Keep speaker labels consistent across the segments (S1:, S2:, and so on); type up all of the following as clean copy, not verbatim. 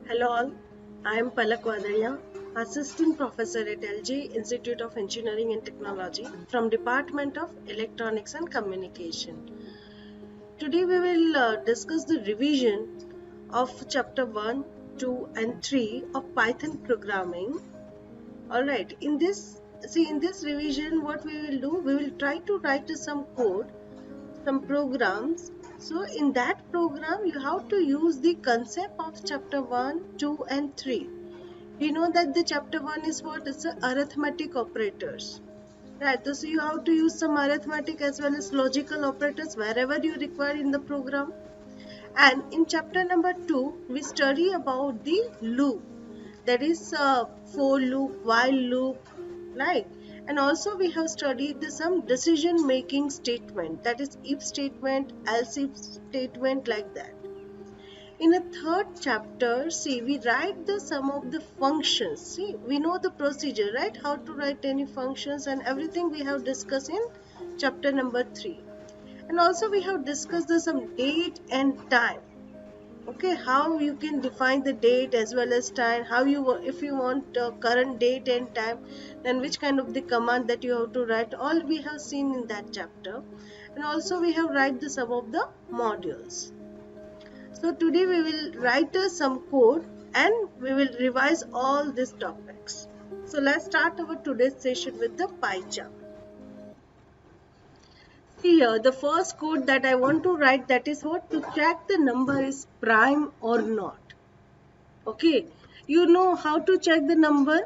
S1: Hello all, I am Palak Wadaya, Assistant Professor at LG Institute of Engineering and Technology from Department of Electronics and Communication. Today we will discuss the revision of chapter 1, 2 and 3 of Python programming. Alright, in this revision what we will do, we will try to write some code, some programs. So in that program you have to use the concept of chapter 1, 2 and 3. We know that the chapter 1 is what? It's the arithmetic operators. Right, so you have to use some arithmetic as well as logical operators wherever you require in the program. And in chapter number 2, we study about the loop. That is for loop, while loop, right? And also we have studied some decision making statement. That is if statement, else if statement, like that. In the third chapter, see, we write the sum of the functions. See, we know the procedure, right? How to write any functions and everything we have discussed in chapter number 3. And also we have discussed the some date and time. Okay, how you can define the date as well as time, how if you want current date and time, then which kind of the command that you have to write, all we have seen in that chapter. And also we have write the sum of the modules. So today we will write some code and we will revise all these topics. So let's start our today's session with the PyCharm. See here, the first code that I want to write, that is what? To check the number is prime or not. Okay, you know how to check the number?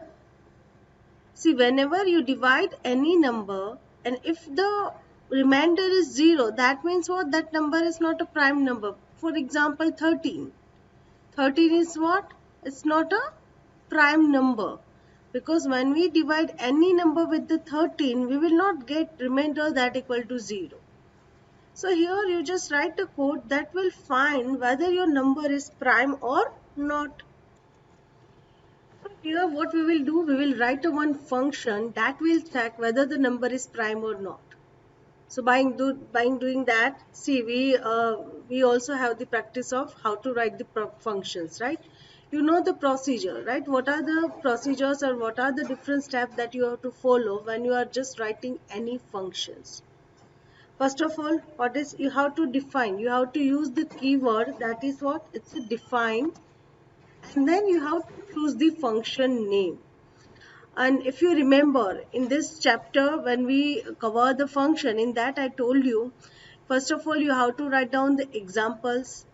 S1: See, whenever you divide any number and if the remainder is 0, that means what? That number is not a prime number. For example, 13. 13 is what? It's not a prime number, because when we divide any number with the 13, we will not get remainder that equal to 0. So here you just write a code that will find whether your number is prime or not. So here what we will do, we will write a one function that will check whether the number is prime or not. So by doing that, see, we also have the practice of how to write the functions, right? You know the procedure, right? What are the procedures or what are the different steps that you have to follow when you are just writing any functions? First of all, what is you have to define? You have to use the keyword, that is what? It's a define, and then you have to choose the function name. And if you remember in this chapter, when we cover the function, in that I told you, first of all, you have to write down the examples,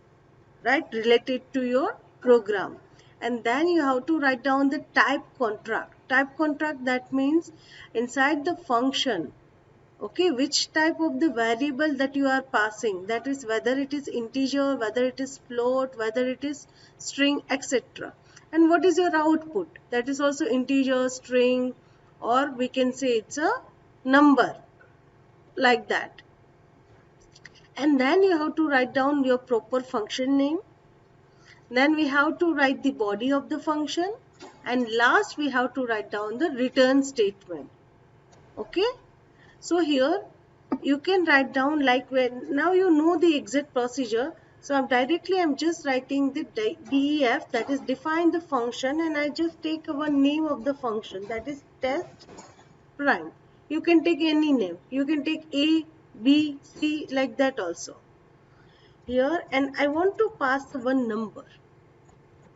S1: right, related to your program. And then you have to write down the type contract. Type contract, that means inside the function, okay, which type of the variable that you are passing. That is whether it is integer, whether it is float, whether it is string, etc. And what is your output? That is also integer, string, or we can say it's a number, like that. And then you have to write down your proper function name. Then we have to write the body of the function. And last we have to write down the return statement. Okay. So here you can write down, like, when now you know the exact procedure. So I'm just writing the def, that is define the function, and I just take one name of the function, that is test prime. You can take any name. You can take A, B, C, like that also. Here, and I want to pass one number.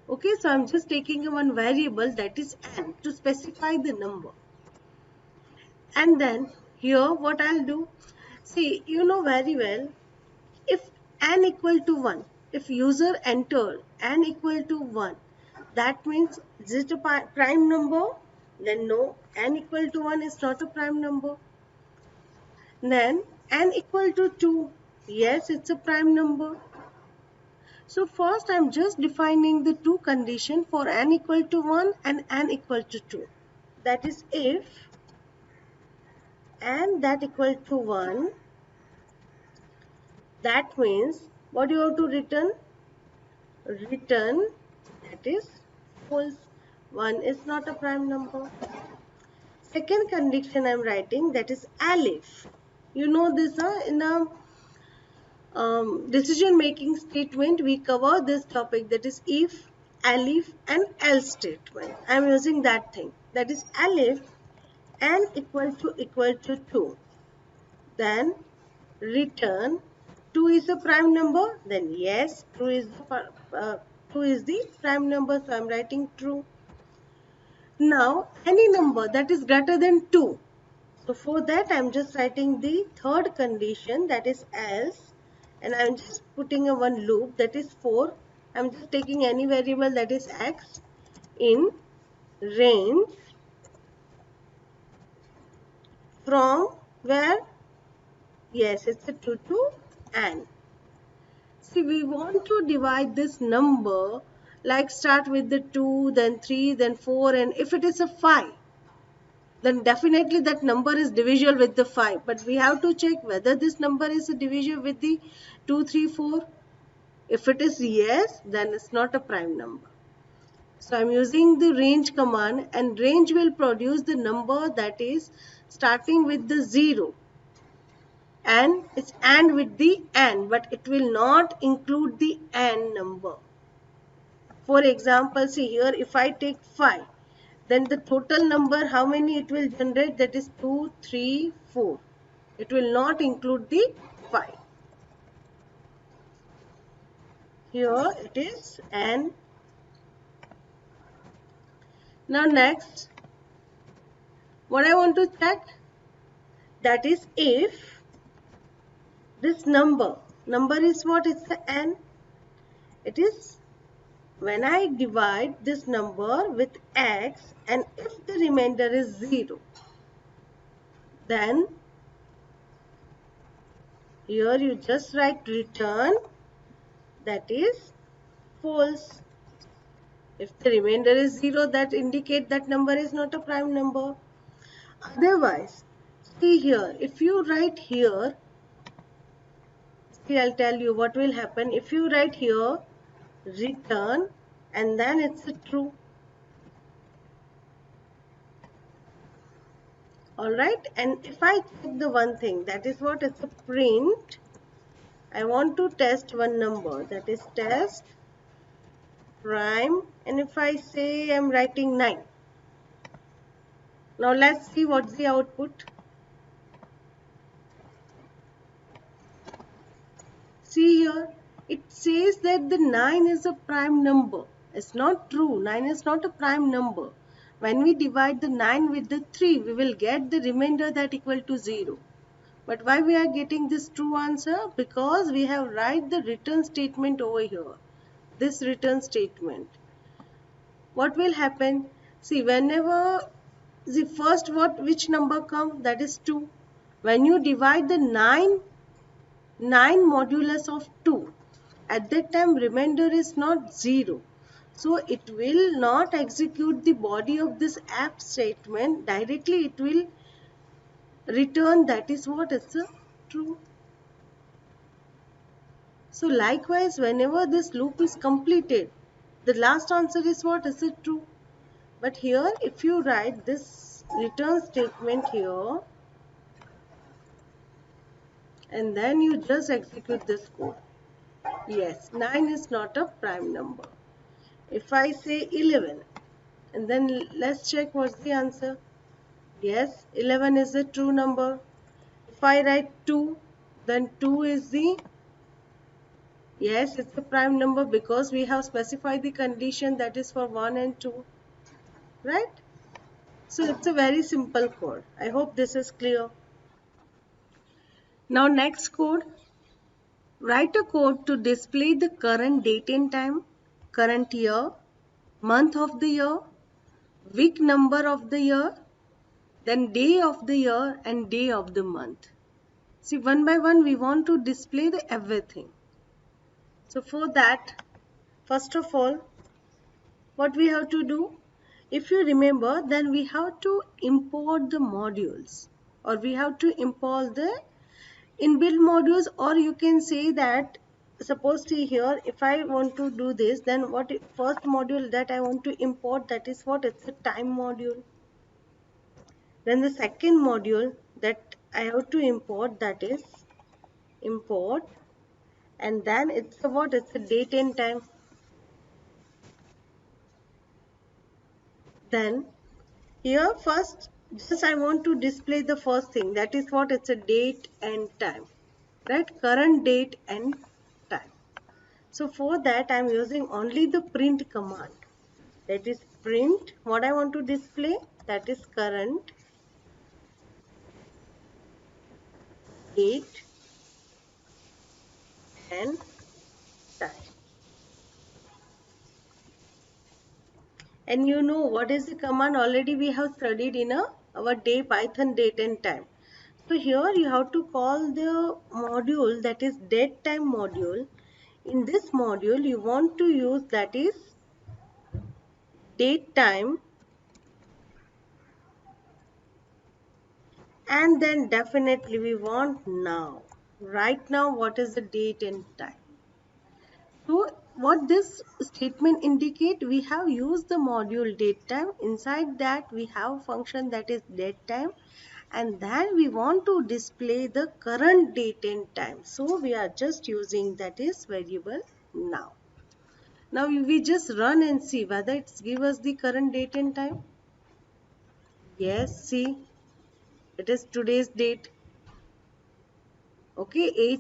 S1: Okay, so I'm just taking one variable, that is n, to specify the number. And then here what I'll do, see, you know very well, if n equal to 1, if user enter n equal to 1, that means is it a prime number? Then no, n equal to 1 is not a prime number. Then n equal to 2, yes, it's a prime number. So first I'm just defining the two condition for n equal to 1 and n equal to 2. That is if n that equal to 1, that means what you have to return? Return, that is false. 1 is not a prime number. Second condition I'm writing, that is elif. You know this in a decision making statement we cover this topic, that is if alif and else statement. I am using that thing. That is alif n equal to 2. Then return 2 is a prime number. Then yes, 2 is the prime number. So I am writing true. Now any number that is greater than 2. So for that I am just writing the third condition, that is else, and I am just putting a one loop, that is for, I am just taking any variable, that is x, in range from where, yes, it's a 2 to n. See, we want to divide this number, like start with the 2, then 3, then 4, and if it is a 5, then definitely that number is divisible with the 5. But we have to check whether this number is divisible with the 2, 3, 4. If it is yes, then it's not a prime number. So I'm using the range command, and range will produce the number that is starting with the 0. And it's AND with the n, but it will not include the n number. For example, see here, if I take 5, then the total number, how many it will generate? That is 2, 3, 4. It will not include the 5. Here it is n. Now next, what I want to check, that is if this number is what? It's the n. It is when I divide this number with x, and if the remainder is 0, then here you just write return, that is false. If the remainder is 0, that indicate that number is not a prime number. Otherwise, see here, if you write here, see, I'll tell you what will happen. If you write here return, and then it's a true. Alright, and if I check the one thing, that is what? It's a print. I want to test one number, that is test prime, and if I say I'm writing 9. Now let's see what's the output. See here, it says that the 9 is a prime number. It's not true. 9 is not a prime number. When we divide the 9 with the 3, we will get the remainder that equal to 0. But why we are getting this true answer? Because we have write the return statement over here. This return statement. What will happen? See, whenever the first which number come, that is 2. When you divide the 9 modulus of 2, at that time remainder is not 0. So it will not execute the body of this app statement. Directly it will return, that is what? It's a true. So likewise, whenever this loop is completed, the last answer is what? Is it true? But here, if you write this return statement here, and then you just execute this code. Yes, 9 is not a prime number. If I say 11, and then let's check what's the answer. Yes, 11 is a true number. If I write 2, then 2 is the, yes, it's a prime number because we have specified the condition, that is for 1 and 2. Right? So it's a very simple code. I hope this is clear. Now next code. Write a code to display the current date and time, current year, month of the year, week number of the year, then day of the year and day of the month. See, one by one we want to display the everything. So for that, first of all, what we have to do? If you remember, then we have to import the modules, or we have to import the inbuilt modules, or you can say that, suppose see here, if I want to do this, then what first module that I want to import, that is what? It's a time module. Then the second module that I have to import, that is import, and then it's a what? It's a date and time. Then here first, just I want to display the first thing, that is what, it's a date and time, right? Current date and time. So for that I am using only the print command. That is print, what I want to display, that is current date and time. And you know what is the command, already we have studied in our day Python date and time. So here you have to call the module, that is date time module. In this module you want to use, that is date time, and then definitely we want now. Right now what is the date and time? So what this statement indicate, we have used the module datetime. Inside that we have a function that is datetime, and then we want to display the current date and time. So we are just using, that is variable now. Now we just run and see whether it's give us the current date and time. Yes, see, it is today's date. Okay,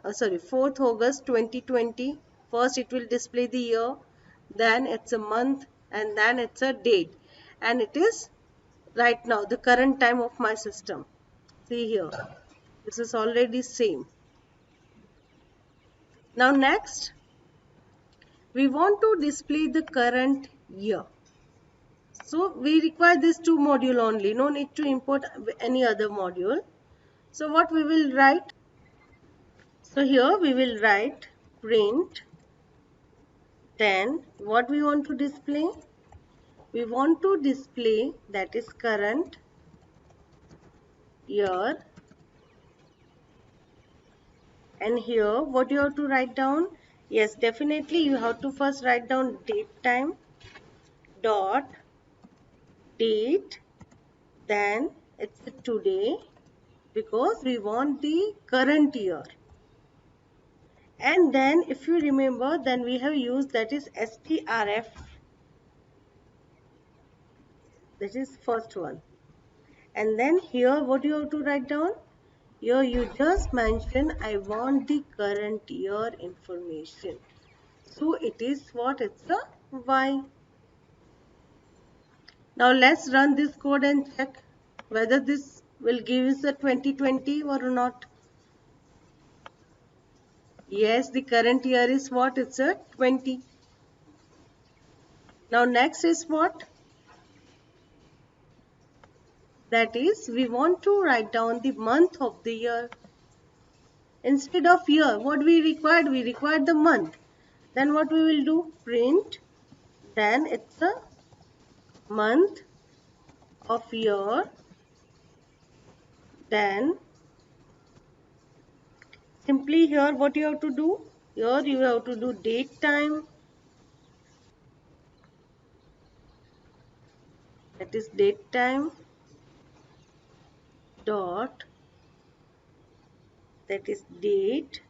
S1: 4th August 2020. First it will display the year, then it's a month, and then it's a date, and it is right now the current time of my system. See here, this is already same. Now next we want to display the current year, so we require this two module only, no need to import any other module. So what we will write, so here we will write print. Then what we want to display? We want to display, that is current year. And here what you have to write down? Yes, definitely you have to first write down date time dot date, then it's today, because we want the current year. And then if you remember, then we have used, that is strf, that is first one. And then here what you have to write down? Here you just mention, I want the current year information. So it is what, it's a Y. Now let's run this code and check whether this will give us a 2020 or not. Yes, the current year is what? It's a 20. Now next is what? That is, we want to write down the month of the year. Instead of year, what we required? We required the month. Then what we will do? Print. Then it's a month of year. Then simply here what you have to do? Here you have to do date time. That is date time dot, that is date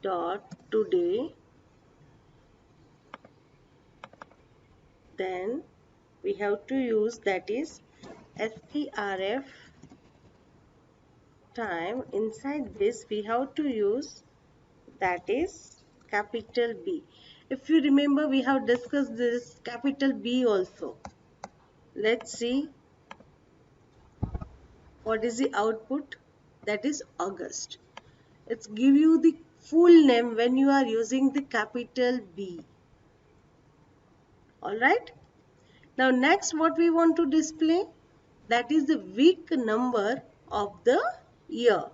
S1: dot today. Then we have to use, that is strf time. Inside this we have to use, that is capital B. If you remember, we have discussed this capital B also. Let's see what is the output, that is August. It's give you the full name when you are using the capital B. Alright. Now next what we want to display, that is the week number of the year.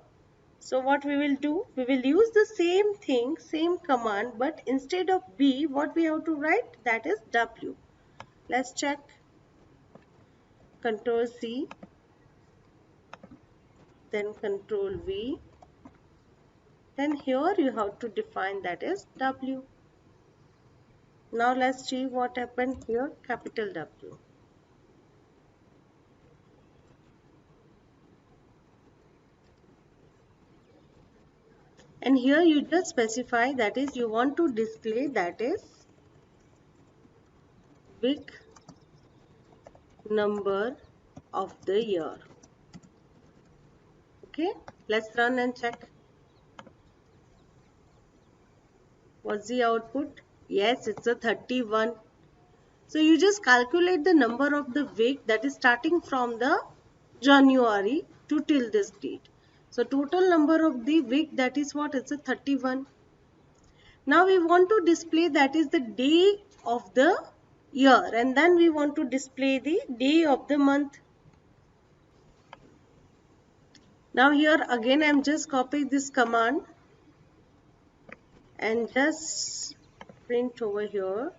S1: So what we will do, we will use the same thing, same command, but instead of B, what we have to write, that is W. Let's check. Control C, then Control V. Then here you have to define, that is W. Now let's see what happened here, capital W. And here you just specify, that is you want to display, that is week number of the year. Okay, let's run and check. What's the output? Yes, it's a 31. So you just calculate the number of the week that is starting from the January to till this date. So total number of the week, that is what? It's a 31. Now we want to display, that is the day of the year, and then we want to display the day of the month. Now here again I am just copying this command and just print over here.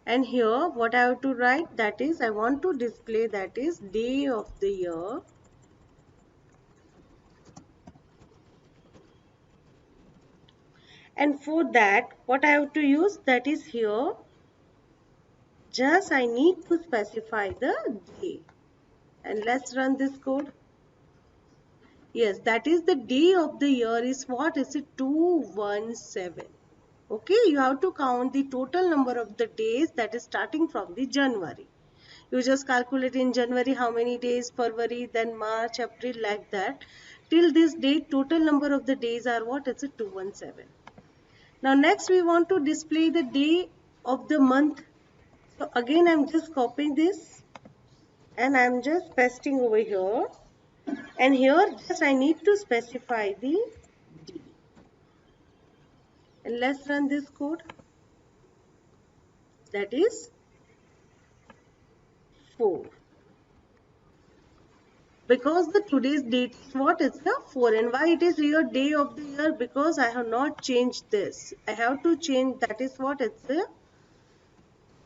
S1: And here what I have to write, that is I want to display, that is day of the year. And for that what I have to use, that is here just I need to specify the day. And let's run this code. Yes, that is the day of the year is what? Is it 217. Okay, you have to count the total number of the days that is starting from the January. You just calculate in January how many days, February, then March, April, like that. Till this date, total number of the days are what? It's a 217. Now next we want to display the day of the month. So again I'm just copying this and I'm just pasting over here. And here just I need to specify the D. And let's run this code. That is 4. Because the today's date is what? It's the 4. And why it is here day of the year? Because I have not changed this. I have to change, that is what? It's the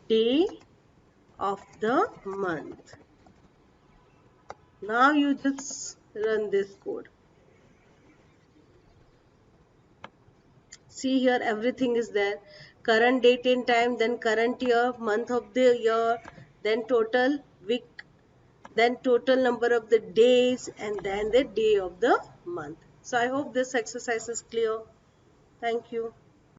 S1: day of the month. Now you just run this code. See here everything is there. Current date and time, then current year, month of the year, then total week, then total number of the days, and then the day of the month. So I hope this exercise is clear. Thank you.